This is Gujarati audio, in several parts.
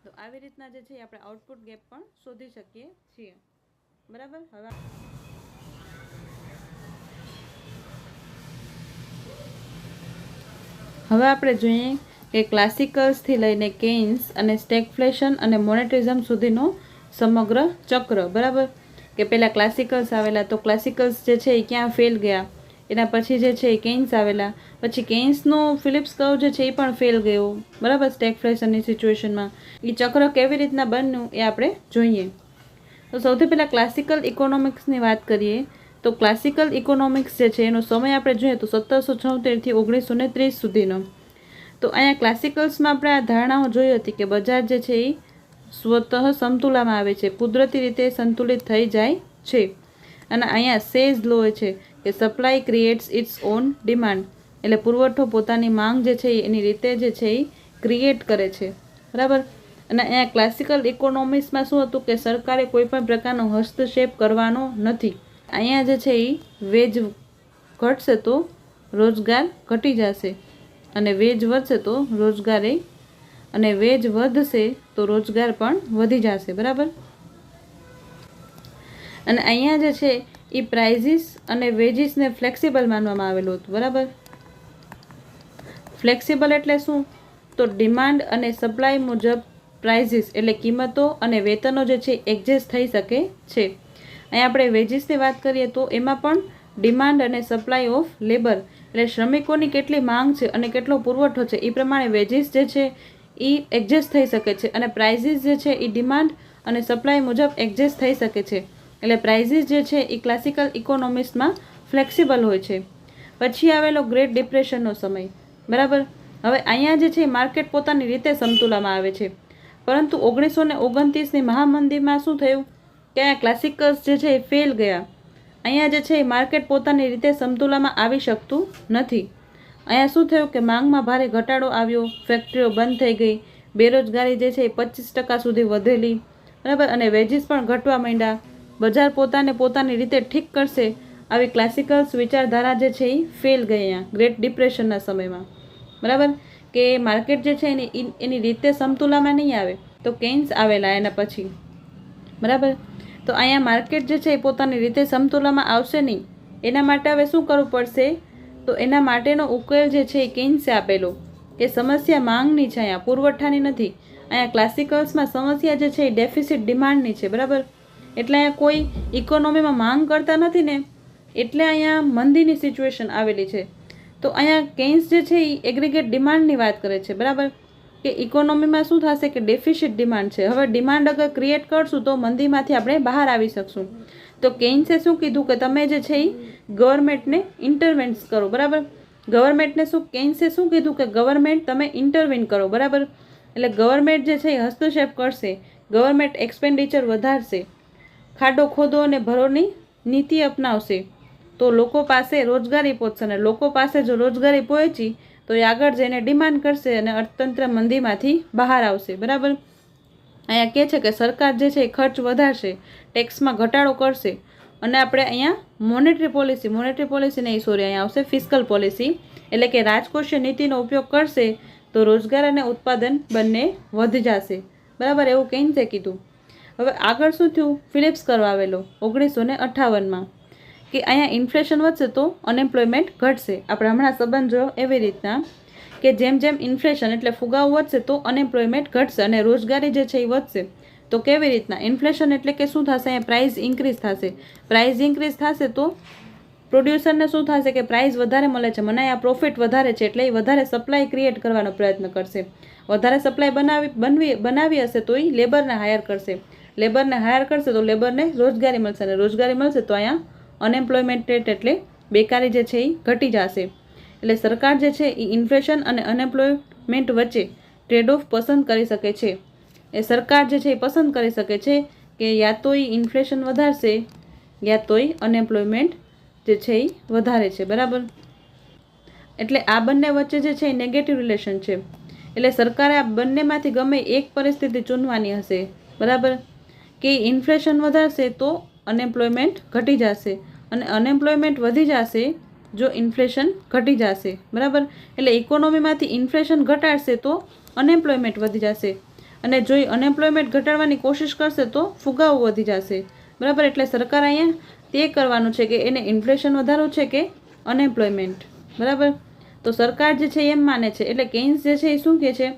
તો આવી રીતના જે છે આપણે આઉટપુટ ગેપ પણ શોધી શકીએ છીએ. બરાબર. હવે આપણે જોઈએ કે ક્લાસિકલ્સથી લઈને કેન્સ અને સ્ટેગફ્લેશન અને મોનેટિઝમ સુધીનો સમગ્ર ચક્ર. બરાબર. કે પહેલાં ક્લાસિકલ્સ આવેલા, તો ક્લાસિકલ્સ જે છે એ ક્યાં ફેલ ગયા, એના પછી જે છે એ કેન્સ આવેલા, પછી કેન્સનું ફિલિપ્સ કર્વ જે છે એ પણ ફેલ ગયો. બરાબર. સ્ટેગફ્લેશનની સિચ્યુએશનમાં એ ચક્ર કેવી રીતના બન્યું એ આપણે જોઈએ. તો સૌથી પહેલાં ક્લાસિકલ ઇકોનોમિક્સની વાત કરીએ તો ક્લાસિકલ ઇકોનોમિક્સ જે છે એનો સમય આપણે જોઈએ તો 1776 થી 1930 સુધીનો. તો અહીંયા ક્લાસિકલ્સમાં આપણે આ ધારણાઓ જોઈ હતી કે બજાર જે છે એ સ્વતઃ સમતુલામાં આવે છે, કુદરતી રીતે સંતુલિત થઈ જાય છે. અને અહીંયા સેઝ લો છે કે supply creates its own demand, એટલે પુરવઠો પોતાની માંગ જે છે એની રીતે જે છે એ ક્રિએટ કરે છે. બરાબર. અને અહીંયા ક્લાસિકલ ઇકોનોમિક્સમાં શું હતું કે સરકારે કોઈ પણ પ્રકારનો હસ્તક્ષેપ કરવાનો નથી. અહીંયા જે છે એ વેજ ઘટશે તો રોજગાર ઘટી જશે, અને વેજ વધશે તો રોજગારે, અને વેજ વધશે તો રોજગાર પણ વધી જશે. બરાબર. અને અહીંયા જે છે એ પ્રાઇઝિસ અને વેજીસને ફ્લેક્સિબલ માનવામાં આવેલું હતું. બરાબર. ફ્લેક્સિબલ એટલે શું? તો ડિમાન્ડ અને સપ્લાય મુજબ પ્રાઇઝિસ એટલે કિંમતો અને વેતનો જે છે એડજસ્ટ થઈ શકે છે. અહીંયા આપણે વેજીસની વાત કરીએ તો એમાં પણ ડિમાન્ડ અને સપ્લાય ઓફ લેબર એટલે શ્રમિકોની કેટલી માંગ છે અને કેટલો પુરવઠો છે એ પ્રમાણે વેજીસ જે છે એ એડજસ્ટ થઈ શકે છે, અને પ્રાઇઝિસ જે છે એ ડિમાન્ડ અને સપ્લાય મુજબ એડજસ્ટ થઈ શકે છે. એટલે પ્રાઇઝિસ જે છે એ ક્લાસિકલ ઇકોનોમિક્સમાં ફ્લેક્સિબલ હોય છે. પછી આવેલો ગ્રેટ ડિપ્રેશનનો સમય. બરાબર. હવે અહીંયા જે છે માર્કેટ પોતાની રીતે સમતુલામાં આવે છે, પરંતુ 1929ની મહામંદીમાં શું થયું કે અહીંયા ક્લાસિકલ્સ જે છે એ ફેલ ગયા. અહીંયા જે છે માર્કેટ પોતાની રીતે સમતુલામાં આવી શકતું નથી. અહીંયા શું થયું કે માંગમાં ભારે ઘટાડો આવ્યો, ફેક્ટરીઓ બંધ થઈ ગઈ, બેરોજગારી જે છે એ 25% સુધી વધેલી. બરાબર. અને વેજીસ પણ ઘટવા માંડ્યા. બજાર પોતાની રીતે ઠીક કરશે આવી ક્લાસિકલ્સ વિચારધારા જે છે એ ફેલ ગઈ અહીંયા ગ્રેટ ડિપ્રેશનના સમયમાં. બરાબર. કે માર્કેટ જે છે એની રીતે સમતુલામાં નહીં આવે, તો કેન્સ આવેલા એના પછી. બરાબર. તો અહીંયા માર્કેટ જે છે એ પોતાની રીતે સમતુલામાં આવશે નહીં. એના માટે હવે શું કરવું પડશે? તો એના માટેનો ઉકેલ જે છે એ કેન્સે આપેલો કે સમસ્યા માંગની છે, અહીંયા પુરવઠાની નથી. અહીંયા ક્લાસિકલ્સમાં સમસ્યા જે છે એ ડેફિસિટ ડિમાન્ડની છે. બરાબર. એટલે અહીંયા કોઈ ઇકોનોમીમાં માંગ કરતા નથી ને, એટલે અહીંયા મંદીની સિચ્યુએશન આવેલી છે. તો અહીંયા કેન્સ જે છે એ એગ્રીગેટ ડિમાન્ડની વાત કરે છે. બરાબર. કે ઇકોનોમીમાં શું થશે કે ડેફિસિટ ડિમાન્ડ છે. હવે ડિમાન્ડ અગર ક્રિએટ કરશું તો મંદીમાંથી આપણે બહાર આવી શકશું. તો કેન્સે શું કીધું કે તમે જે છે એ ગવર્મેન્ટને ઇન્ટરવેન્સ કરો. બરાબર. કેન્સે શું કીધું કે ગવર્મેન્ટ તમે ઇન્ટરવેન કરો. બરાબર. એટલે ગવર્મેન્ટ જે છે એ હસ્તક્ષેપ કરશે, ગવર્મેન્ટ એક્સપેન્ડિચર વધારશે, ખાડો ખોદો અને ભરોની નીતિ અપનાવશે, તો લોકો પાસે રોજગારી પહોંચશે, અને લોકો પાસે જો રોજગારી પહોંચી તો એ આગળ જઈને ડિમાન્ડ કરશે અને અર્થતંત્ર મંદીમાંથી બહાર આવશે. બરાબર. અહીંયા કહે છે કે સરકાર જે છે એ ખર્ચ વધારશે, ટેક્સમાં ઘટાડો કરશે, અને આપણે અહીંયા મોનેટરી પોલિસી નહીં, અહીંયા આવશે ફિસ્કલ પોલિસી, એટલે કે રાજકોષીય નીતિનો ઉપયોગ કરશે તો રોજગાર અને ઉત્પાદન બંને વધી જશે. બરાબર. એવું કેન્સે કીધું. હવે આગળ શું થયું? ફિલિપ્સ કર્વ આવેલો 1958માં કે અહીંયા ઇન્ફ્લેશન વધશે તો અનએમ્પ્લોયમેન્ટ ઘટશે. આપણે હમણાં સંબંધ જોયો એવી રીતના કે જેમ જેમ ઇન્ફ્લેશન એટલે ફુગાવો વધશે તો અનએમ્પ્લોયમેન્ટ ઘટશે અને રોજગારી જે છે એ વધશે. તો કેવી રીતના? ઇન્ફ્લેશન એટલે કે શું થશે? અહીંયા પ્રાઇસ ઇન્ક્રીઝ થશે. પ્રાઇસ ઇન્ક્રીઝ થશે તો પ્રોડ્યુસરને શું થશે કે પ્રાઇસ વધારે મળે છે, મને અહીંયા પ્રોફિટ વધારે છે, એટલે એ વધારે સપ્લાય ક્રિએટ કરવાનો પ્રયત્ન કરશે. વધારે સપ્લાય બનાવી હશે તો એ લેબરને હાયર કરશે. લેબરને હાયર કરશે તો લેબરને રોજગારી મળશે, અને રોજગારી મળશે તો અહીંયા અનએમ્પ્લોયમેન્ટ રેટ એટલે બેકારી જે છે એ ઘટી જશે. એટલે સરકાર જે છે એ ઇન્ફ્લેશન અને અનએમ્પ્લોયમેન્ટ વચ્ચે ટ્રેડ ઓફ પસંદ કરી શકે છે. એ સરકાર જે છે એ પસંદ કરી શકે છે કે યા તો એ ઇન્ફ્લેશન વધારશે યા તો એ અનએમ્પ્લોયમેન્ટ જે છે એ વધારે છે. બરાબર. એટલે આ બંને વચ્ચે જે છે એ નેગેટિવ રિલેશન છે. એટલે સરકારે આ બંનેમાંથી ગમે એક પરિસ્થિતિ ચૂનવાની હશે. બરાબર. કે ઇન્ફ્લેશન વધારશે તો અનએમ્પ્લોયમેન્ટ ઘટી જશે, અને અનએમ્પ્લોયમેન્ટ વધી જશે જો ઇન્ફ્લેશન ઘટી જશે. બરાબર. એટલે ઇકોનોમીમાંથી ઇન્ફ્લેશન ઘટાડશે તો અનએમ્પ્લોયમેન્ટ વધી જશે, અને જો અનએમ્પ્લોયમેન્ટ ઘટાડવાની કોશિશ કરશે તો ફુગાવો વધી જશે, બરાબર. એટલે સરકાર અહીંયા તે કરવાનું છે કે એને ઇન્ફ્લેશન વધારવું છે કે અનએમ્પ્લોયમેન્ટ, બરાબર. તો સરકાર જે છે એમ માને છે, એટલે કેઇન્સ જે છે એ શું કહે છે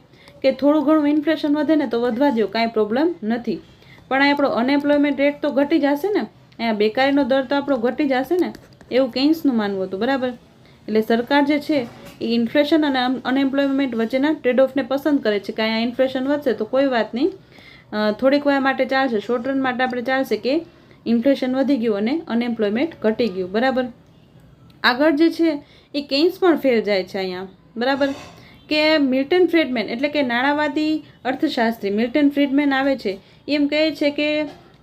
કે થોડું ઘણું ઇન્ફ્લેશન વધે ને તો વધવા દો, કાંઈ પ્રોબ્લેમ નથી, પણ આપણો અનએમ્પ્લોયમેન્ટ રેટ તો ઘટી જશે ને, અહીંયા બેકારીનો દર તો આપણો ઘટી જશે ને, એવું કેઇન્સનું માનવું હતું, બરાબર. એટલે સરકાર જે છે એ ઇન્ફ્લેશન અને અનએમ્પ્લોયમેન્ટ વચ્ચેના ટ્રેડ ઓફને પસંદ કરે છે કે અહીંયા ઇન્ફ્લેશન વધશે તો કોઈ વાત નહીં, થોડીક વાર માટે ચાલશે, શોર્ટ રન માટે આપણે ચાલશે કે ઇન્ફ્લેશન વધી ગયું અને અનએમ્પ્લોયમેન્ટ ઘટી ગયું, બરાબર. આગળ જે છે એ કેઇન્સ પણ ફેર જાય છે અહીંયા, બરાબર. કે મિલ્ટન ફ્રીડમેન એટલે કે નાણાવાદી અર્થશાસ્ત્રી મિલ્ટન ફ્રીડમેન આવે છે, એમ કહે છે કે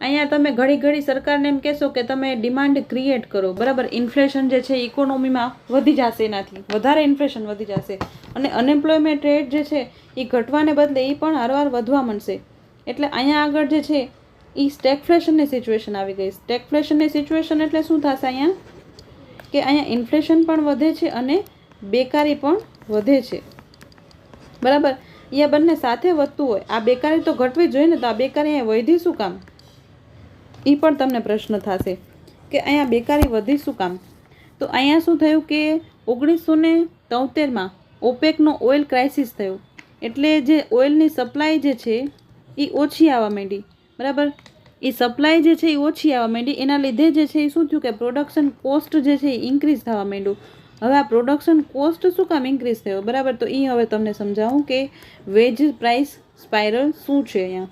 અહીંયા તમે ઘડી ઘડી સરકારને એમ કહેશો કે તમે ડિમાન્ડ ક્રિએટ કરો, બરાબર. ઇન્ફ્લેશન જે છે ઇકોનોમીમાં વધી જશે, એનાથી વધારે ઇન્ફ્લેશન વધી જશે અને અનએમ્પ્લોયમેન્ટ રેટ જે છે એ ઘટવાને બદલે એ પણ હારવાર વધવા માંડશે. એટલે અહીંયા આગળ જે છે એ સ્ટેગફ્લેશનની સિચ્યુએશન આવી ગઈ. સ્ટેગફ્લેશનની સિચ્યુએશન એટલે શું થશે અહીંયા કે અહીંયા ઇન્ફ્લેશન પણ વધે છે અને બેકારી પણ વધે છે, બરાબર. અહીંયા બંને સાથે વધતું હોય, આ બેકારી તો ઘટવી જોઈએ ને, તો આ બેકારી અહીંયા વધી શું કામ, એ પણ તમને પ્રશ્ન થશે કે અહીંયા બેકારી વધી શું કામ. તો અહીંયા શું થયું કે 1973માં ઓપેકનો ઓઇલ ક્રાઇસિસ થયો, એટલે જે ઓઇલની સપ્લાય જે છે એ ઓછી આવવા માંડી, બરાબર. એ સપ્લાય જે છે એ ઓછી આવવા માંડી, એના લીધે જે છે એ શું થયું કે પ્રોડક્શન કોસ્ટ જે છે એ ઇન્ક્રીઝ થવા માંડ્યું. હવે આ પ્રોડક્શન કોસ્ટ શું કામ ઇન્ક્રીઝ થયો, બરાબર. તો એ હવે તમને સમજાવું કે વેજ પ્રાઇસ સ્પાઇરલ શું છે. અહીંયા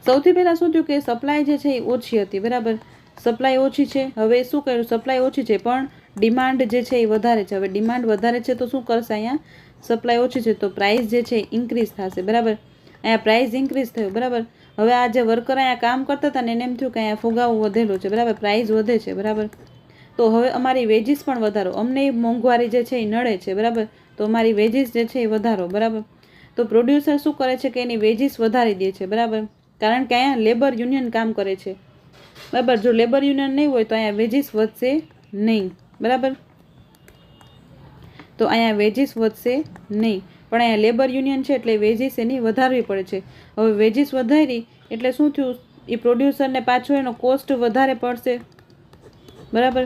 સૌથી પહેલાં શું થયું કે સપ્લાય જે છે એ ઓછી હતી, બરાબર. સપ્લાય ઓછી છે, હવે શું કર્યું, સપ્લાય ઓછી છે પણ ડિમાન્ડ જે છે એ વધારે છે. હવે ડિમાન્ડ વધારે છે તો શું કરશે, અહીંયા સપ્લાય ઓછી છે તો પ્રાઇસ જે છે ઇન્ક્રીઝ થશે, બરાબર. અહીંયા પ્રાઇસ ઇન્ક્રીઝ થયું, બરાબર. હવે આ જે વર્કર અહીંયા કામ કરતા હતા ને એને એમ થયું કે અહીંયા ફુગાવો વધેલો છે, બરાબર, પ્રાઇસ વધે છે, બરાબર. તો હવે અમારી વેજીસ પણ વધારો, અમને મોંઘવારી જે છે એ નડે છે, બરાબર. તો અમારી વેજીસ જે છે એ વધારો, બરાબર. તો પ્રોડ્યુસર શું કરે છે કે એની વેજીસ વધારી દે છે, બરાબર. કારણ કે અહીંયા લેબર યુનિયન કામ કરે છે, બરાબર. જો લેબર યુનિયન નહીં હોય તો અહીંયા વેજીસ વધશે નહીં, બરાબર. તો અહીંયા વેજીસ વધશે નહીં, પણ અહીંયા લેબર યુનિયન છે એટલે વેજીસ એની વધારવી પડે છે. હવે વેજીસ વધારી એટલે શું થયું, એ પ્રોડ્યુસરને પાછો એનો કોસ્ટ વધારે પડશે, બરાબર.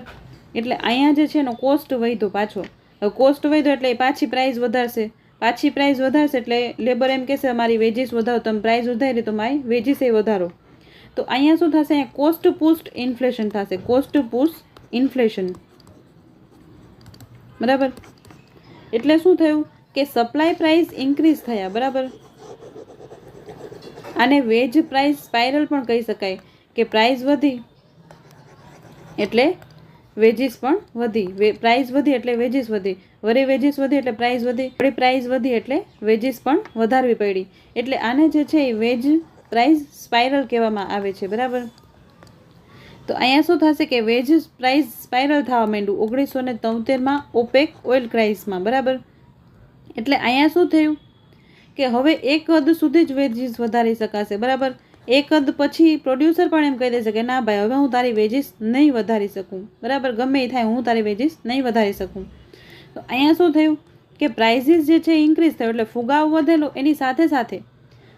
એટલે અહીંયા જે છે એનો કોસ્ટ વધ્યો પાછો, હવે કોસ્ટ વધ્યો એટલે પાછી પ્રાઇસ વધારશે, પાછી પ્રાઇસ વધારશે એટલે લેબર એમ કહેશે અમારી વેજીસ વધારો, તમે પ્રાઇસ વધારી તો મારી વેજીસ એ વધારો. તો અહીંયા શું થશે, અહીંયા કોસ્ટ પુસ્ટ ઇન્ફ્લેશન થશે, કોસ્ટ પુસ્ટ ઇન્ફ્લેશન, બરાબર. એટલે શું થયું કે સપ્લાય પ્રાઇસ ઇન્ક્રીઝ થયા, બરાબર. આને વેજ પ્રાઇસ સ્પાઇરલ પણ કહી શકાય કે પ્રાઇસ વધી એટલે વેજીસ પણ વધી, પ્રાઇસ વધી એટલે વેજીસ વધી, વળી વેજીસ વધી એટલે પ્રાઇસ વધી, વળી પ્રાઇસ વધી એટલે વેજીસ પણ વધારવી પડી. એટલે આને જે છે એ વેજ પ્રાઇસ સ્પાઇરલ કહેવામાં આવે છે, બરાબર. તો અહીંયા શું થશે કે વેજ પ્રાઇસ સ્પાઇરલ થવા માંડ્યું 1973માં ઓપેક ઓઇલ ક્રાઇસિસમાં, બરાબર. એટલે અહીંયા શું થયું કે હવે એક હદ સુધી જ વેજીસ વધારી શકાશે, બરાબર. એક હદ પછી પ્રોડ્યુસર પણ એમ કહી દેશે કે ના ભાઈ હવે હું તારી વેજીસ નહીં વધારી શકું, બરાબર. ગમે એ થાય હું તારી વેજીસ નહીં વધારી શકું. તો અહીંયા શું થયું કે પ્રાઇસીસ જે છે ઇન્ક્રીઝ થયો એટલે ફુગાવો વધેલો, એની સાથે સાથે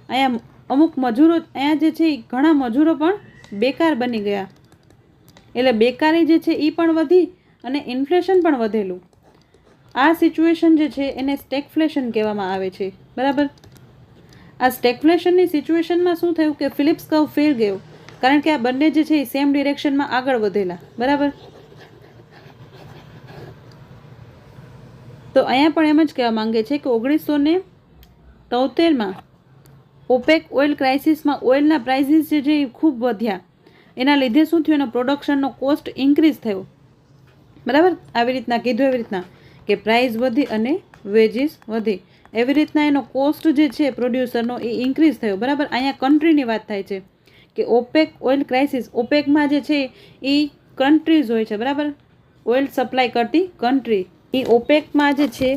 અહીંયા અમુક મજૂરો, અહીંયા જે છે ઘણા મજૂરો પણ બેકાર બની ગયા, એટલે બેકારી જે છે એ પણ વધી અને ઇન્ફ્લેશન પણ વધેલું. આ સિચ્યુએશન જે છે એને સ્ટેગફ્લેશન કહેવામાં આવે છે, બરાબર. આ સ્ટેગફ્લેશનની સિચ્યુએશનમાં શું થયું કે ફિલિપ્સ કર્વ ફેલ ગયો, કારણ કે આ બંને જે છે એ સેમ ડિરેક્શનમાં આગળ વધેલા, બરાબર. તો અહીંયા પણ એમ જ કહેવા માંગે છે કે 1973માં ઓપેક ઓઇલ ક્રાઇસિસમાં ઓઇલના પ્રાઇસીસ જે છે એ ખૂબ વધ્યા, એના લીધે શું થયું, એનો પ્રોડક્શનનો કોસ્ટ ઇન્ક્રીઝ થયો, બરાબર. આવી રીતના કીધું, એવી રીતના કે પ્રાઇસ વધી અને વેજીસ વધી, એવી રીતના એનો કોસ્ટ જે છે પ્રોડ્યુસરનો એ ઇન્ક્રીઝ થયો, બરાબર. અહીંયા કન્ટ્રીની વાત થાય છે કે ઓપેક ઓઇલ ક્રાઇસિસ, ઓપેકમાં જે છે એ કન્ટ્રીઝ હોય છે, બરાબર. ઓઇલ સપ્લાય કરતી કન્ટ્રી, એ ઓપેકમાં જે છે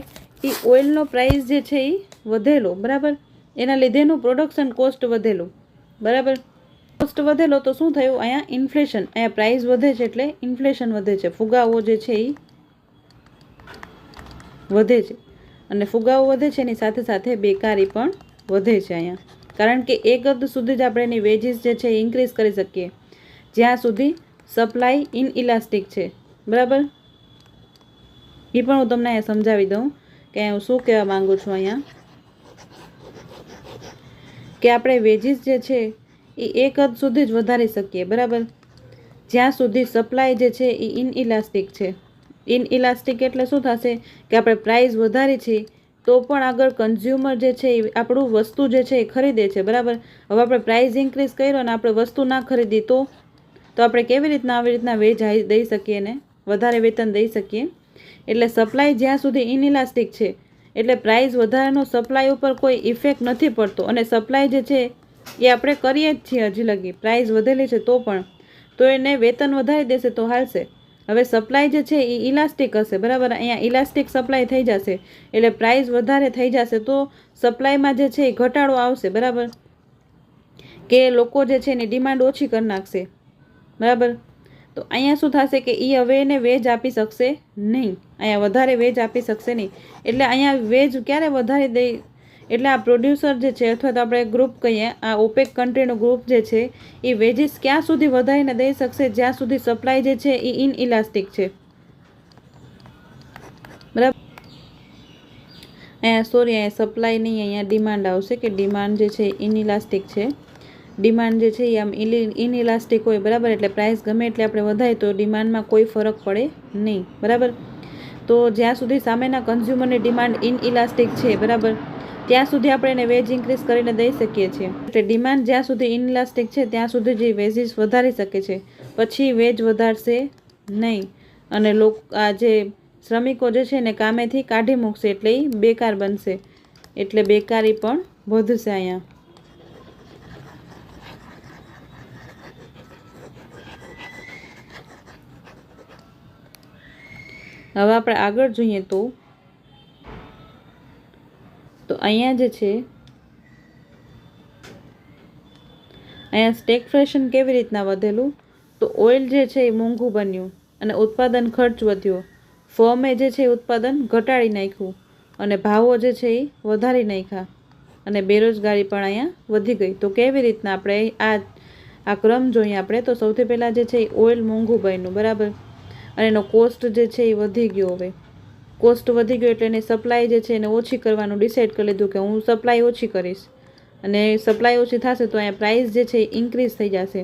એ ઓઇલનો પ્રાઇસ જે છે એ વધેલો, બરાબર. એના લીધેનું પ્રોડક્શન કોસ્ટ વધેલું, બરાબર. કોસ્ટ વધેલો તો શું થયું, અહીંયા ઇન્ફ્લેશન, અહીંયા પ્રાઇસ વધે છે એટલે ઇન્ફ્લેશન વધે છે, ફુગાવો જે છે એ વધે છે, અને ફુગાવો વધે છે એની સાથે સાથે બેકારી પણ વધે છે અહીંયા, કારણ કે એક હદ સુધી જ આપણે એની વેજીસ જે છે ઇન્ક્રીઝ કરી શકીએ જ્યાં સુધી સપ્લાય ઇનઇલાસ્ટિક છે, બરાબર. એ પણ હું તમને અહીંયા સમજાવી દઉં કે હું શું કહેવા માગું છું અહીંયા, કે આપણે વેજીસ જે છે એ એક હદ સુધી જ વધારી શકીએ, બરાબર, જ્યાં સુધી સપ્લાય જે છે એ ઇનઇલાસ્ટિક છે. ઇનઇલાસ્ટિક એટલે શું થશે કે આપણે પ્રાઇસ વધારી છે તો પણ આગળ કન્ઝ્યુમર જે છે એ આપણું વસ્તુ જે છે એ ખરીદે છે, બરાબર. હવે આપણે પ્રાઇસ ઇન્ક્રીઝ કર્યો અને આપણે વસ્તુ ના ખરીદી તો આપણે કેવી રીતના આવી રીતના વેજ દઈ શકીએ ને વધારે વેતન દઈ શકીએ. એટલે સપ્લાય જ્યાં સુધી ઇનઇલાસ્ટિક છે એટલે પ્રાઇસ વધારાનો સપ્લાય ઉપર કોઈ ઇફેક્ટ નથી પડતો, અને સપ્લાય જે છે એ આપણે કરીએ જ છીએ હજી લગી, પ્રાઇસ વધેલી છે તો પણ, તો એને વેતન વધારી દેશે તો હાલશે. હવે સપ્લાય જે છે એ ઇલાસ્ટિક હશે, બરાબર. અહીંયા ઇલાસ્ટિક સપ્લાય થઈ જશે એટલે પ્રાઇસ વધારે થઈ જશે તો સપ્લાયમાં જે છે એ ઘટાડો આવશે, બરાબર, કે લોકો જે છે એની ડિમાન્ડ ઓછી કરી નાખશે, બરાબર. તો અહીંયા શું થશે કે એ હવે એને વેજ આપી શકશે નહીં, અહીંયા વધારે વેજ આપી શકશે નહીં. એટલે અહીંયા વેજ ક્યારે વધારી દઈ, એટલે આ પ્રોડ્યુસર જે છે અથવા તો આપણે ગ્રુપ કહીએ, આ ઓપેક કન્ટ્રીનો ગ્રુપ જે છે એ વેજીસ ક્યાં સુધી વધારીને દઈ શકશે જ્યાં સુધી સપ્લાય જે છે એ ઇનઇલાસ્ટિક છે, બરાબર. અહીંયા અહીંયા સપ્લાય નહીં, અહીંયા ડિમાન્ડ આવશે કે ડિમાન્ડ જે છે ઇનઇલાસ્ટિક છે. ડિમાન્ડ જે છે એ આમ ઇનઇલાસ્ટિક હોય, બરાબર, એટલે પ્રાઇસ ગમે એટલે આપણે વધારીએ તો ડિમાન્ડમાં કોઈ ફરક પડે નહીં, બરાબર. તો જ્યાં સુધી સામેના કન્ઝ્યુમરની ડિમાન્ડ ઇનઇલાસ્ટિક છે, બરાબર, ત્યાં સુધી આપણે એને વેજ ઇન્ક્રીઝ કરીને દઈ શકીએ છીએ. એટલે ડિમાન્ડ જ્યાં સુધી ઇનઇલાસ્ટિક છે ત્યાં સુધી જે વેજીસ વધારી શકે છે, પછી વેજ વધારશે નહીં, અને આ જે શ્રમિકો જે છે એને કામેથી કાઢી મૂકશે એટલે એ બેકાર બનશે, એટલે બેકારી પણ વધશે અહીંયા. હવે આપણે આગળ જોઈએ તો અહીંયા જે છે અહીંયા સ્ટેગફ્લેશન કેવી રીતના વધેલું, તો ઓઇલ જે છે એ મોંઘું બન્યું અને ઉત્પાદન ખર્ચ વધ્યો, ફર્મે જે છે ઉત્પાદન ઘટાડી નાખ્યું અને ભાવો જે છે એ વધારી નાખ્યા, અને બેરોજગારી પણ અહીંયા વધી ગઈ. તો કેવી રીતના આપણે આ ક્રમ જોઈએ આપણે, તો સૌથી પહેલાં જે છે એ ઓઇલ મોંઘું બન્યું, બરાબર, અને એનો કોસ્ટ જે છે એ વધી ગયો. હવે કોસ્ટ વધી ગયો એટલે એની સપ્લાય જે છે એને ઓછી કરવાનું ડિસાઇડ કરી લીધું કે હું સપ્લાય ઓછી કરીશ, અને સપ્લાય ઓછી થશે તો અહીંયા પ્રાઇસ જે છે એ ઇન્ક્રીઝ થઈ જશે.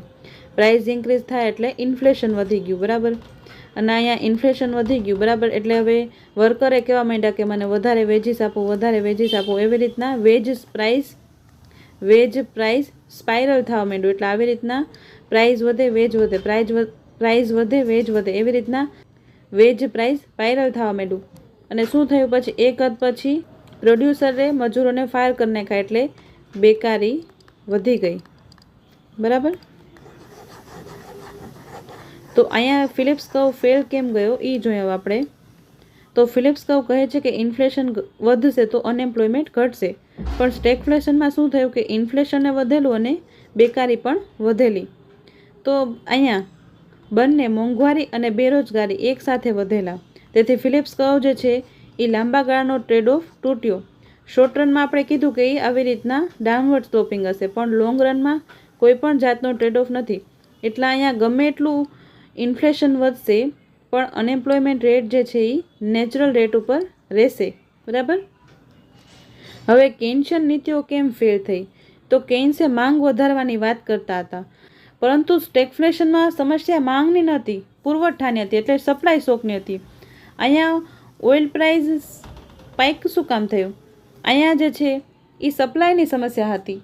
પ્રાઇસ ઇન્ક્રીઝ થાય એટલે ઇન્ફ્લેશન વધી ગયું, બરાબર, અને અહીંયા ઇન્ફ્લેશન વધી ગયું, બરાબર, એટલે હવે વર્કરે કહેવા માંડ્યા કે મને વધારે વેજીસ આપો, વધારે વેજીસ આપો. એવી રીતના વેજ પ્રાઇસ સ્પાઇરલ થવા માંડ્યું, એટલે આવી રીતના પ્રાઇસ વધે વેજ વધે, પ્રાઇસ વધે વેજ વધે, એવી રીતના વેજ પ્રાઇસ સ્પાઇરલ થવા માંડ્યું. અને શું થયું પછી એક હદ પછી પ્રોડ્યુસરે મજૂરોને ફાયર કરી નાખ્યા એટલે બેકારી વધી ગઈ, બરાબર. તો અહીંયા ફિલિપ્સ કર્વ ફેલ કેમ ગયો એ જોઈએ આપણે. તો ફિલિપ્સ કર્વ કહે છે કે ઇન્ફ્લેશન વધશે તો અનએમ્પ્લોયમેન્ટ ઘટશે, પણ સ્ટેગફ્લેશનમાં શું થયું કે ઇન્ફ્લેશને વધેલું અને બેકારી પણ વધેલી. તો અહીંયા બંને મોંઘવારી અને બેરોજગારી એકસાથે વધેલા, તેથી ફિલિપ્સ કર્વ જે છે એ લાંબા ગાળાનો ટ્રેડ ઓફ તૂટ્યો. શોર્ટ રનમાં આપણે કીધું કે એ આવી રીતના ડાઉનવર્ડ સ્લોપિંગ હશે, પણ લોંગ રનમાં કોઈ પણ જાતનો ટ્રેડ ઓફ નથી. એટલે અહીંયા ગમે એટલું ઇન્ફ્લેશન વધશે પણ અનએમ્પ્લોયમેન્ટ રેટ જે છે એ નેચરલ રેટ ઉપર રહેશે, બરાબર. હવે કેન્શિયન નીતિઓ કેમ ફેલ થઈ, તો કેન્સે માંગ વધારવાની વાત કરતા હતા, પરંતુ સ્ટેગફ્લેશનમાં સમસ્યા માંગની નહોતી, પુરવઠાની હતી, એટલે સપ્લાય શોકની હતી. અહીંયા ઓઇલ પ્રાઇસ સ્પાઇક શું કામ થયું, અહીંયા જે છે એ સપ્લાયની સમસ્યા હતી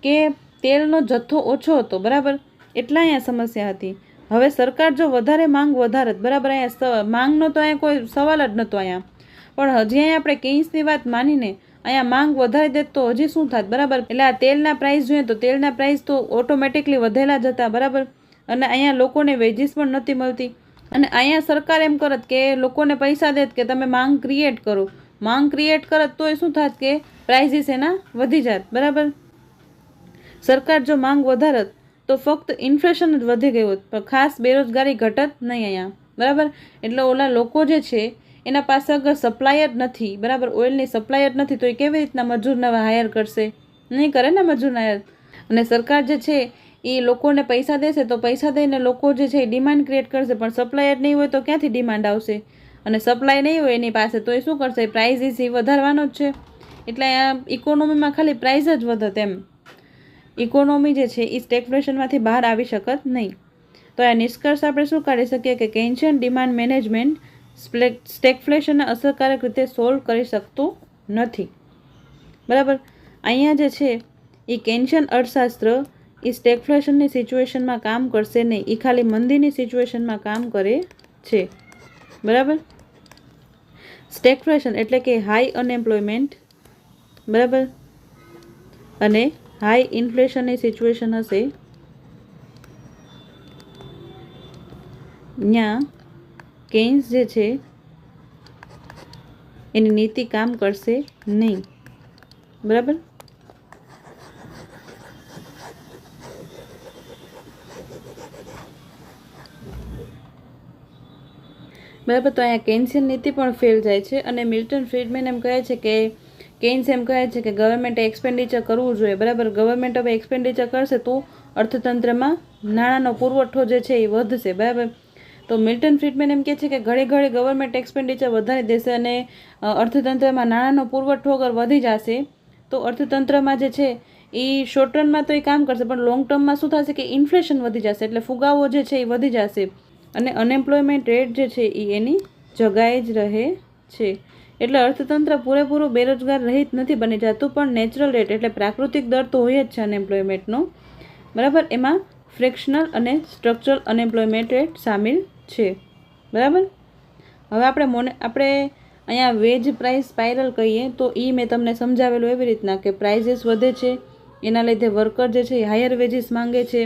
કે તેલનો જથ્થો ઓછો હતો, બરાબર, એટલા અહીંયા સમસ્યા હતી. હવે સરકાર જો વધારે માંગ વધારત, બરાબર, અહીંયા માંગનો તો અહીંયા કોઈ સવાલ જ નહોતો અહીંયા, પણ હજી અહીંયા આપણે કેન્સની વાત માનીને અહીંયા માંગ વધારી દે તો હજી શું થાત, બરાબર. એટલે આ તેલના પ્રાઇસ જોઈએ તો તેલના પ્રાઇસ તો ઓટોમેટિકલી વધેલા જ હતા, બરાબર, અને અહીંયા લોકોને વેજીસ પણ નહોતી મળતી. અને અહીંયા સરકાર એમ કરત કે લોકોને પૈસા દેત કે તમે માંગ ક્રિએટ કરો, માંગ ક્રિએટ કરત તો એ શું થાત કે પ્રાઇઝીસ એના વધી જાત, બરાબર. સરકાર જો માંગ વધારત તો ફક્ત ઇન્ફ્લેશન જ વધી ગયું હોત, પણ ખાસ બેરોજગારી ઘટત નહીં અહીંયા, બરાબર. એટલે ઓલા લોકો જે છે એના પાસે અગર સપ્લાય જ નથી, બરાબર, ઓઇલની સપ્લાય જ નથી તો એ કેવી રીતના મજૂરને હાયર કરશે, નહીં કરે ને મજૂરના યાર. અને સરકાર જે છે એ લોકોને પૈસા દેશે તો પૈસા દઈને લોકો જે છે એ ડિમાન્ડ ક્રિએટ કરશે, પણ સપ્લાય જ નહીં હોય તો ક્યાંથી ડિમાન્ડ આવશે? અને સપ્લાય નહીં હોય એની પાસે તો એ શું કરશે? પ્રાઇઝીસ એ વધારવાનો જ છે. એટલે આ ઇકોનોમીમાં ખાલી પ્રાઇઝ જ વધત એમ. ઇકોનોમી જે છે એ સ્ટેગફ્લેશનમાંથી બહાર આવી શકત નહીં. તો આ નિષ્કર્ષ આપણે શું કાઢી શકીએ કે કેન્શિયન ડિમાન્ડ મેનેજમેન્ટ સ્ટેગફ્લેશનને અસરકારક રીતે સોલ્વ કરી શકતું નથી. બરાબર. અહીંયા જે છે એ કેન્શિયન અર્થશાસ્ત્ર એ સ્ટેગફ્લેશનની સિચ્યુએશનમાં કામ કરશે નહીં, એ ખાલી મંદીની સિચ્યુએશનમાં કામ કરે છે. બરાબર. સ્ટેગફ્લેશન એટલે કે હાઈ અનએમ્પ્લોયમેન્ટ, બરાબર, અને હાઈ ઇન્ફ્લેશનની સિચ્યુએશન હશે ત્યાં કેન્સ જે છે એની નીતિ કામ કરશે નહીં. બરાબર. બરાબર. તો અહીંયા કેન્સિયન નીતિ પણ ફેલ જાય છે અને મિલ્ટન ફ્રીડમેન એમ કહે છે કે કેન્સ એમ કહે છે કે ગવર્મેન્ટે એક્સપેન્ડિચર કરવું જોઈએ. બરાબર. ગવર્મેન્ટ હવે એક્સપેન્ડિચર કરશે તો અર્થતંત્રમાં નાણાંનો પુરવઠો જે છે એ વધશે. બરાબર. તો મિલ્ટન ફ્રીડમેન એમ કહે છે કે ઘડી ઘડી ગવર્મેન્ટ એક્સપેન્ડિચર વધારી દેશે અને અર્થતંત્રમાં નાણાંનો પુરવઠો અગર વધી જશે તો અર્થતંત્રમાં જે છે એ શોર્ટ રનમાં તો એ કામ કરશે, પણ લોંગ ટર્મમાં શું થશે કે ઇન્ફ્લેશન વધી જશે, એટલે ફુગાવો જે છે એ વધી જશે અને અનએમ્પ્લોયમેન્ટ રેટ જે છે એ એની જગાએ જ રહે છે. એટલે અર્થતંત્ર પૂરેપૂરું બેરોજગાર રહિત નથી બની જતું, પણ નેચરલ રેટ એટલે પ્રાકૃતિક દર તો હોય જ છે અનએમ્પ્લોયમેન્ટનો. બરાબર. એમાં ફ્રેક્શનલ અને સ્ટ્રક્ચરલ અનએમ્પ્લોયમેન્ટ રેટ સામેલ છે. બરાબર. હવે આપણે અહીંયા વેજ પ્રાઇસ સ્પાઇરલ કહીએ તો એ મેં તમને સમજાવેલું એવી રીતના કે પ્રાઇઝીસ વધે છે, એના લીધે વર્કર જે છે એ હાયર વેજીસ માંગે છે.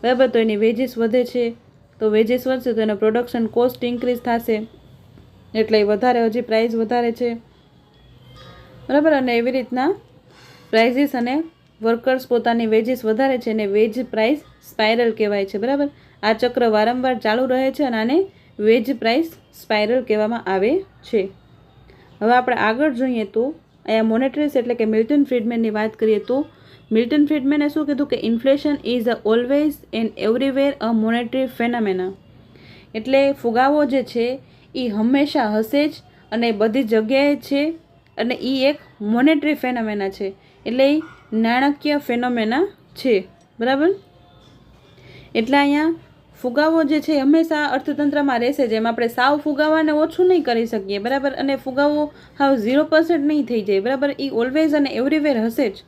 બરાબર. તો એની વેજીસ વધે છે, તો વેજીસ વધશે તો એનો પ્રોડક્શન કોસ્ટ ઇન્ક્રીઝ થશે, એટલે વધારે હજી પ્રાઇસ વધારે છે. બરાબર. અને એવી રીતના પ્રાઇઝીસ અને વર્કર્સ પોતાની વેજીસ વધારે છે અને વેજ પ્રાઇસ સ્પાઇરલ કહેવાય છે. બરાબર. આ ચક્ર વારંવાર ચાલુ રહે છે અને આને વેજ પ્રાઇસ સ્પાઇરલ કહેવામાં આવે છે. હવે આપણે આગળ જોઈએ તો અહીંયા મોનેટરીસ એટલે કે મિલ્ટન ફ્રીડમેનની વાત કરીએ તો મિલ્ટન ફ્રીડમેને શું કીધું કે inflation is a always and everywhere a monetary phenomena. એટલે ફુગાવો જે છે એ હંમેશા હશે જ અને બધી જગ્યાએ છે અને એ એક મોનેટરી ફેનામેના છે, એટલે એ નાણાકીય ફેનોમેના છે. બરાબર. એટલે અહીંયા ફુગાવો જે છે હંમેશા અર્થતંત્રમાં રહેશે, જેમ આપણે સાવ ફુગાવાને ઓછું નહીં કરી શકીએ. બરાબર. અને ફુગાવો હાવ 0% નહીં થઈ જાય. બરાબર. એ ઓલવેઝ અને એવરીવેર હશે જ.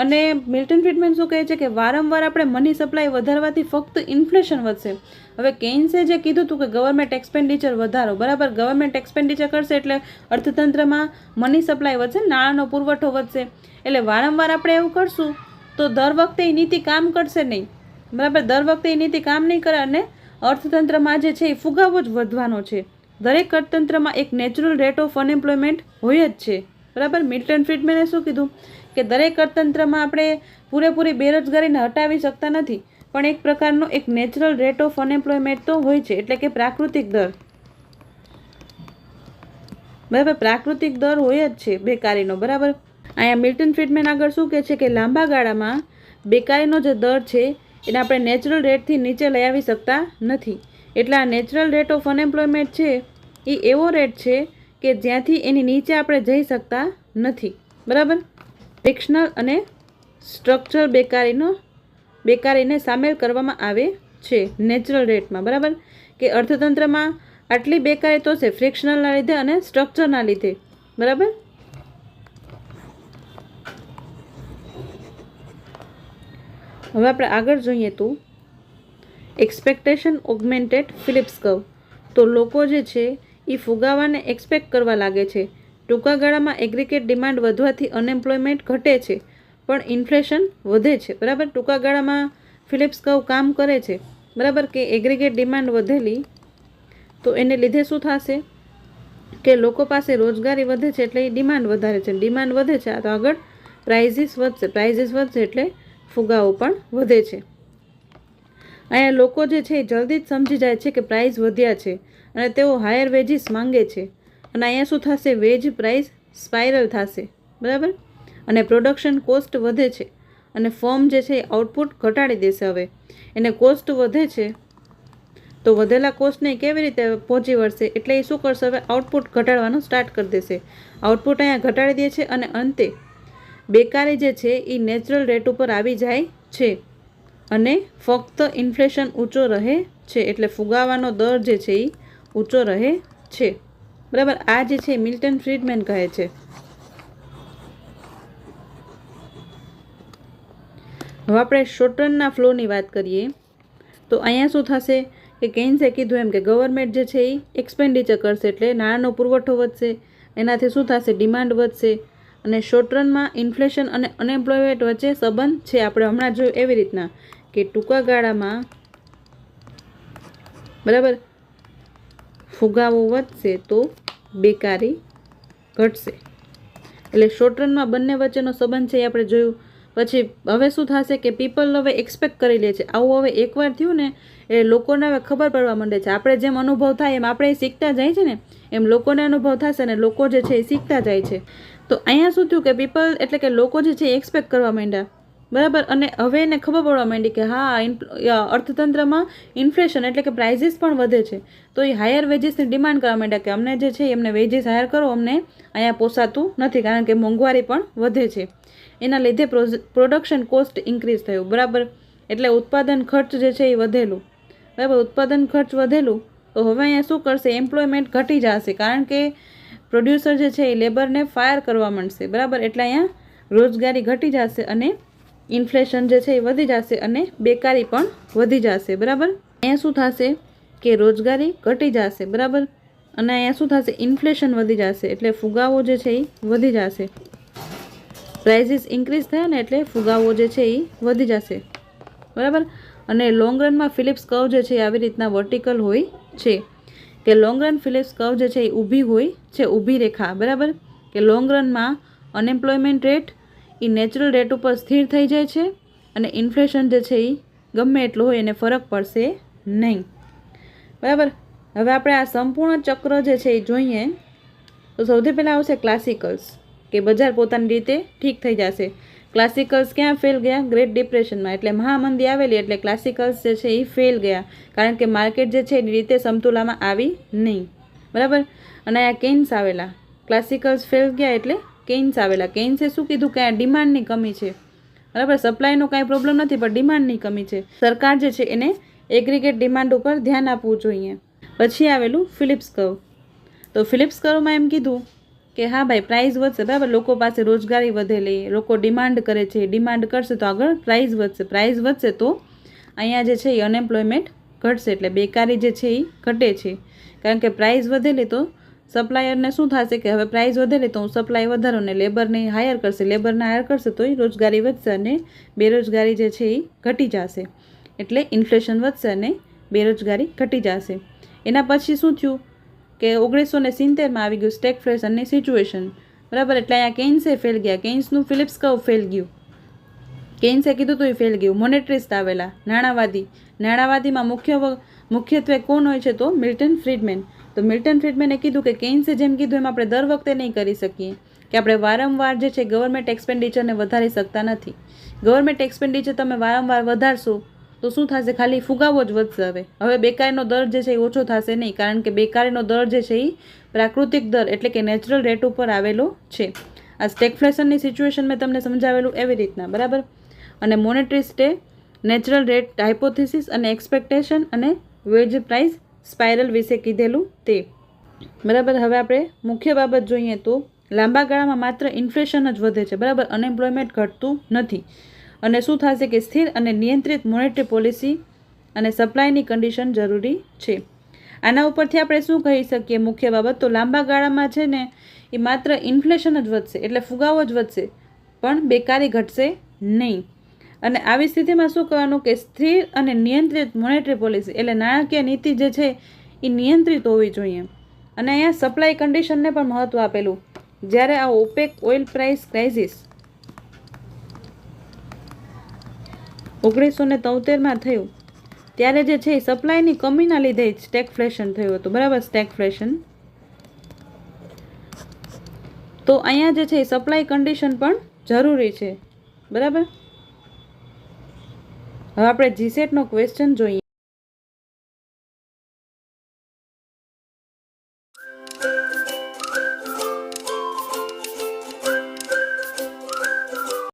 અને મિલ્ટન ફ્રીડમેન શું કહે છે કે વારંવાર આપણે મની સપ્લાય વધારવાથી ફક્ત ઇન્ફ્લેશન વધશે. હવે કેન્સે જે કીધું હતું કે ગવર્મેન્ટ એક્સપેન્ડિચર વધારો. બરાબર. ગવર્મેન્ટ એક્સપેન્ડિચર કરશે એટલે અર્થતંત્રમાં મની સપ્લાય વધશે, નાણાંનો પુરવઠો વધશે. એટલે વારંવાર આપણે એવું કરશું તો દર વખતે એ નીતિ કામ કરશે નહીં. બરાબર. દર વખતે એ નીતિ કામ નહીં કરે અને અર્થતંત્રમાં જે છે એ ફુગાવો જ વધવાનો છે. દરેક અર્થતંત્રમાં એક નેચરલ રેટ ઓફ અનએમ્પ્લોયમેન્ટ હોય જ છે. બરાબર. મિલ્ટન ફ્રીડમેને શું કીધું કે દરેક અર્થતંત્રમાં આપણે પૂરેપૂરી બેરોજગારીને હટાવી શકતા નથી, પણ એક પ્રકારનો એક નેચરલ રેટ ઓફ અનએમ્પ્લોયમેન્ટ તો હોય છે, એટલે કે પ્રાકૃતિક દર. બરાબર. પ્રાકૃતિક દર હોય જ છે બેકારીનો. બરાબર. અહીંયા મિલ્ટન ફ્રીડમેન આગળ શું કહે છે કે લાંબા ગાળામાં બેકારીનો જે દર છે એને આપણે નેચરલ રેટથી નીચે લઈ આવી શકતા નથી. એટલે આ નેચરલ રેટ ઓફ અનએમ્પ્લોયમેન્ટ છે એ એવો રેટ છે કે જ્યાંથી એની નીચે આપણે જઈ શકતા નથી. બરાબર. ફ્રેક્શનલ અને સ્ટ્રક્ચરલ બેકારીને સામેલ કરવામાં આવે છે નેચરલ રેટમાં. બરાબર. કે અર્થતંત્રમાં આટલી બેકારી તો છે ફ્રેક્શનલના લીધે અને સ્ટ્રક્ચરના લીધે. બરાબર. હવે આપણે આગળ જોઈએ તો એક્સપેક્ટેશન ઓગમેન્ટેડ ફિલિપ્સ કર્વ. તો લોકો જે છે એ ફુગાવાને એક્સપેક્ટ કરવા લાગે છે. ટૂંકા ગાળામાં એગ્રીગેટ ડિમાન્ડ વધવાથી અનએમ્પ્લોયમેન્ટ ઘટે છે પણ ઇન્ફ્લેશન વધે છે. બરાબર. ટૂંકા ગાળામાં ફિલિપ્સ કર્વ કામ કરે છે. બરાબર. કે એગ્રીગેટ ડિમાન્ડ વધેલી તો એને લીધે શું થશે કે લોકો પાસે રોજગારી વધે છે એટલે એ ડિમાન્ડ વધારે છે. ડિમાન્ડ વધે છે તો આગળ પ્રાઇઝીસ વધશે. પ્રાઇઝીસ વધશે એટલે ફુગાવો પણ વધે છે. અહીંયા લોકો જે છે એ જલ્દી જ સમજી જાય છે કે પ્રાઇસ વધ્યા છે અને તેઓ હાયર વેજીસ માંગે છે અને અહીંયા શું થશે વેજ પ્રાઇસ સ્પાઇરલ થશે. બરાબર. અને પ્રોડક્શન કોસ્ટ વધે છે અને ફર્મ જે છે એ આઉટપુટ ઘટાડી દેશે. હવે એને કોસ્ટ વધે છે તો વધેલા કોસ્ટને કેવી રીતે પહોંચી વળશે, એટલે એ શું કરશે, હવે આઉટપુટ ઘટાડવાનું સ્ટાર્ટ કરી દેશે. આઉટપુટ અહીંયા ઘટાડી દે છે અને અંતે બેકારી જે છે એ નેચરલ રેટ ઉપર આવી જાય છે અને ફક્ત ઇન્ફ્લેશન ઊંચો રહે છે, એટલે ફુગાવાનો દર જે છે એ ઊંચો રહે છે. બરાબર, આ જે છે મિલ્ટન ફ્રીડમેન કહે છે. હવે આપણે શોર્ટ રનના ફ્લોની વાત કરીએ તો અહીંયા શું થશે કે કેન્સે કીધું એમ કે ગવર્મેન્ટ જે છે એ એક્સપેન્ડિચર કરશે, એટલે નાણાંનો પુરવઠો વધશે, એનાથી શું થશે, ડિમાન્ડ વધશે. અને શોર્ટ રનમાં ઇન્ફ્લેશન અને અનએમ્પ્લોયમેન્ટ વચ્ચે સંબંધ છે. આપણે હમણાં જોયું એવી રીતના કે ટૂંકા ગાળામાં બરાબર ફુગાવો વધશે તો બેકારી ઘટશે. એટલે શોર્ટ રનમાં બંને વચ્ચેનો સંબંધ છે એ આપણે જોયું. પછી હવે શું થશે કે પીપલ હવે એક્સપેક્ટ કરી લે છે. આવું હવે એકવાર થયું ને એટલે લોકોને હવે ખબર પડવા માંડે છે. આપણે જેમ અનુભવ થાય એમ આપણે શીખતા જાય છે ને, એમ લોકોને અનુભવ થશે ને લોકો જે છે એ શીખતા જાય છે. તો અહીંયા શું થયું કે પીપલ એટલે કે લોકો જે છે એ એક્સપેક્ટ કરવા માંડ્યા. બરાબર, અને હવે એને ખબર પડવા માંડી કે હા અર્થતંત્રમાં ઇન્ફ્લેશન એટલે કે પ્રાઇઝીસ પણ વધે છે. તો એ હાયર વેજીસની ડિમાન્ડ કરવા માંડ્યા કે અમને જે છે એમને વેજીસ હાયર કરો, અમને અહીંયા પોસાતું નથી કારણ કે મોંઘવારી પણ વધે છે. એના લીધે પ્રોડક્શન કોસ્ટ ઇન્ક્રીઝ થયું. બરાબર, એટલે ઉત્પાદન ખર્ચ જે છે એ વધેલું. બરાબર, ઉત્પાદન ખર્ચ વધેલું તો હવે અહીંયા શું કરશે, એમ્પ્લોયમેન્ટ ઘટી જશે કારણ કે પ્રોડ્યુસર જે છે એ લેબરને ફાયર કરવા માંડશે. બરાબર, એટલે અહીંયા રોજગારી ઘટી જશે અને ઇન્ફ્લેશન જે છે એ વધી જશે અને બેકારી પણ વધી જશે. બરાબર, અહીંયા શું થશે કે રોજગારી ઘટી જશે. બરાબર, અને અહીંયા શું થશે, ઇન્ફ્લેશન વધી જશે એટલે ફુગાવો જે છે એ વધી જશે. પ્રાઇઝીસ ઇન્ક્રીઝ થયા ને એટલે ફુગાવો જે છે એ વધી જશે. બરાબર, અને લોંગ રનમાં ફિલિપ્સ કર્વ જે છે એ આવી રીતના વર્ટિકલ હોય છે કે લોંગ રન ફિલિપ્સ કર્વ જે છે એ ઊભી હોય છે, ઊભી રેખા. બરાબર, કે લોંગ રનમાં અનએમ્પ્લોયમેન્ટ રેટ એ નેચરલ રેટ ઉપર સ્થિર થઈ જાય છે અને ઇન્ફ્લેશન જે છે એ ગમે એટલું હોય એને ફરક પડશે નહીં. બરાબર, હવે આપણે આ સંપૂર્ણ ચક્ર જે છે એ જોઈએ તો સૌથી પહેલાં આવશે ક્લાસિકલ્સ, કે બજાર પોતાની રીતે ઠીક થઈ જશે. ક્લાસિકલ્સ ક્યાં ફેલ ગયા, ગ્રેટ ડિપ્રેશનમાં. એટલે મહામંદી આવેલી એટલે ક્લાસિકલ્સ જે છે એ ફેલ ગયા કારણ કે માર્કેટ જે છે એની રીતે સમતુલામાં આવી નહીં. બરાબર, અને આ કેન્સ આવેલા. ક્લાસિકલ્સ ફેલ ગયા એટલે કેન્સ આવેલા. કેન્સે શું કીધું કે આ ડિમાન્ડની કમી છે. બરાબર, સપ્લાયનો કાંઈ પ્રોબ્લેમ નથી પણ ડિમાન્ડની કમી છે. સરકાર જે છે એને એગ્રીગેટ ડિમાન્ડ ઉપર ધ્યાન આપવું જોઈએ. પછી આવેલું ફિલિપ્સ કર્વ. તો ફિલિપ્સ કર્વમાં એમ કીધું કે હા ભાઈ પ્રાઇસ વધશે. બરાબર, લોકો પાસે રોજગારી વધેલી, લોકો ડિમાન્ડ કરે છે, ડિમાન્ડ કરશે તો આગળ પ્રાઇસ વધશે, પ્રાઇસ વધશે તો અહીંયા જે છે એ અનએમ્પ્લોયમેન્ટ ઘટશે એટલે બેકારી જે છે એ ઘટે છે. કારણ કે પ્રાઇસ વધેલી તો સપ્લાયરને શું થશે કે હવે પ્રાઇસ વધેલી તો હું સપ્લાય વધારો ને લેબરને હાયર કરશે, લેબરને હાયર કરશે તો એ રોજગારી વધશે અને બેરોજગારી જે છે એ ઘટી જશે. એટલે ઇન્ફ્લેશન વધશે અને બેરોજગારી ઘટી જશે. એના પછી શું થયું કે 1970માં આવી ગયું સ્ટેગફ્લેશનની સિચ્યુએશન. બરાબર, એટલે અહીંયા કેન્સે ફેલ ગયા. કેન્સનું ફિલિપ્સ કર્વ ફેલ ગયું. કેન્સે કીધું તો એ ફેલ ગયું. મોનેટરિસ્ટ આવેલા, નાણાવાદી. નાણાવાદીમાં મુખ્યત્વે કોણ હોય છે તો મિલ્ટન ફ્રીડમેન. તો મિલ્ટન ફ્રીડમેને કીધું કે કેન્સે જેમ કીધું એમ આપણે દર વખતે નહીં કરી શકીએ કે આપણે વારંવાર જે છે ગવર્મેન્ટ એક્સપેન્ડિચરને વધારી શકતા નથી. ગવર્મેન્ટ એક્સપેન્ડિચર તમે વારંવાર વધારશો તો શું થશે, ખાલી ફુગાવો જ વધશે. હવે બેકારીનો દર જે છે એ ઓછો થશે નહીં કારણ કે બેકારીનો દર જે છે એ પ્રાકૃતિક દર એટલે કે નેચરલ રેટ ઉપર આવેલો છે. આ સ્ટેગફ્લેશનની સિચ્યુએશન મેં તમને સમજાવેલું એવી રીતના. બરાબર, અને મોનેટરિસ્ટે નેચરલ રેટ હાઇપોથિસિસ અને એક્સપેક્ટેશન અને વેજ પ્રાઇસ સ્પાઇરલ વિશે કીધેલું તે. બરાબર, હવે આપણે મુખ્ય બાબત જોઈએ તો લાંબા ગાળામાં માત્ર ઇન્ફ્લેશન જ વધે છે. બરાબર, અનએમ્પ્લોયમેન્ટ ઘટતું નથી. અને શું થશે કે સ્થિર અને નિયંત્રિત મોનેટરી પોલિસી અને સપ્લાયની કન્ડિશન જરૂરી છે. આના ઉપરથી આપણે શું કહી શકીએ મુખ્ય બાબત, તો લાંબા ગાળામાં છે ને એ માત્ર ઇન્ફ્લેશન જ વધશે એટલે ફુગાવો જ વધશે પણ બેકારી ઘટશે નહીં. અને આવી સ્થિતિમાં શું કરવાનું કે સ્થિર અને નિયંત્રિત મોનેટરી પોલિસી એટલે નાણાકીય નીતિ જે છે એ નિયંત્રિત હોવી જોઈએ. અને અહીંયા સપ્લાય કન્ડિશનને પણ મહત્ત્વ આપેલું. જ્યારે આ ઓપેક ઓઇલ પ્રાઇસ ક્રાઇસિસ 1973માં થયું ત્યારે જે છે એ સપ્લાયની કમીના લીધે જ સ્ટેગફ્લેશન થયું હતું. બરાબર, સ્ટેગફ્લેશન. તો અહીંયા જે છે એ સપ્લાય કન્ડિશન પણ જરૂરી છે. બરાબર. હવે આપણે જીસેટનો ક્વેશ્ચન જોઈએ.